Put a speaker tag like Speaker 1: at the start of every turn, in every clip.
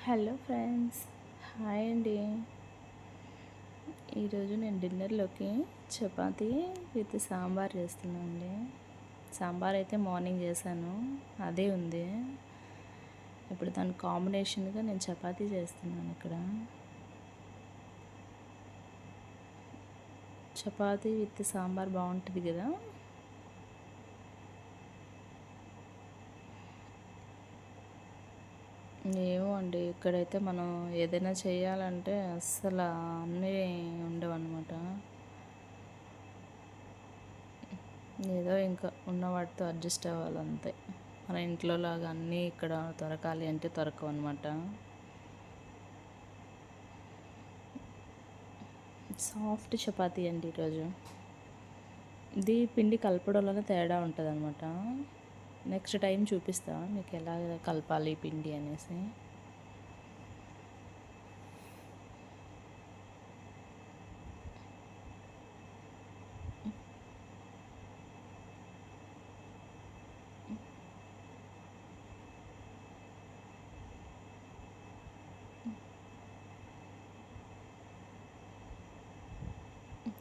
Speaker 1: Hello friends, hi అండి. ఈరోజు నేను డిన్నర్లోకి చపాతీ విత్ సాంబార్ చేస్తున్నాను అండి. సాంబార్ అయితే మార్నింగ్ చేశాను, అదే ఉంది. ఇప్పుడు దాని కాంబినేషన్గా నేను చపాతీ చేస్తున్నాను. ఇక్కడ చపాతీ విత్ సాంబార్ బాగుంటుంది కదా. ఏమో అండి, ఇక్కడైతే మనం ఏదైనా చేయాలంటే అస్సలు అన్నీ ఉండవన్నమాట. ఏదో ఇంకా ఉన్న వాటితో అడ్జస్ట్ అవ్వాలంతే. మన ఇంట్లో లాగా అన్నీ ఇక్కడ దొరకాలి అంటే దొరకవు అనమాట. సాఫ్ట్ చపాతీ అండి ఈరోజు. ఇది పిండి కలపడంలోనే తేడా ఉంటుంది అనమాట. నెక్స్ట్ టైం చూపిస్తా మీకు ఎలా కలపాలి పిండి అనేసి.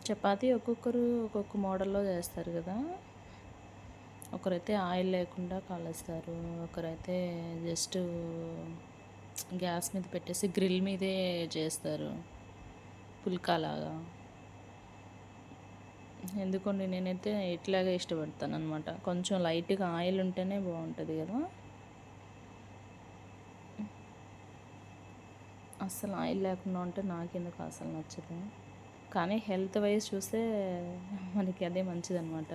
Speaker 1: చపాతీ ఒక్కొక్కరు ఒక్కొక్క మోడల్లో చేస్తారు కదా. ఒకరైతే ఆయిల్ లేకుండా కాలుస్తారు, ఒకరైతే జస్ట్ గ్యాస్ మీద పెట్టేసి గ్రిల్ మీదే చేస్తారు, పుల్కాలాగా. ఎందుకండి నేనైతే ఇట్లాగే ఇష్టపడతాను అనమాట. కొంచెం లైట్గా ఆయిల్ ఉంటేనే బాగుంటుంది కదా. అస్సలు ఆయిల్ లేకుండా ఉంటే నాకెందుకు అసలు నచ్చదు. కానీ హెల్త్ వైజ్ చూస్తే మనకి అదే మంచిదన్నమాట.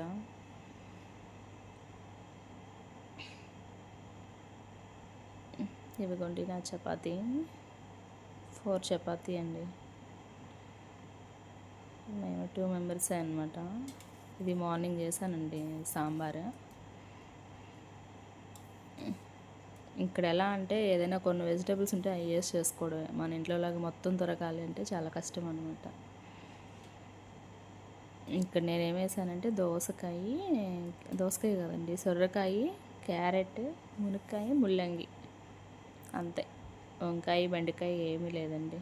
Speaker 1: ఇవిగోండి నా చపాతీ, 4 చపాతీ అండి. మేము 2 మెంబర్సే అనమాట. ఇది మార్నింగ్ చేశానండి సాంబార్. ఇక్కడ ఎలా అంటే ఏదైనా కొన్ని వెజిటేబుల్స్ ఉంటే అవి వేసి చేసుకోవడమే. మన ఇంట్లో లాగా మొత్తం దొరకాలి అంటే చాలా కష్టం అనమాట. ఇక్కడ నేనేం వేసానంటే దోసకాయ కదండి, సొరకాయ, క్యారెట్, మునక్కాయ, ముల్లంగి, అంతే. వంకాయ బెండకాయ ఏమీ లేదండి.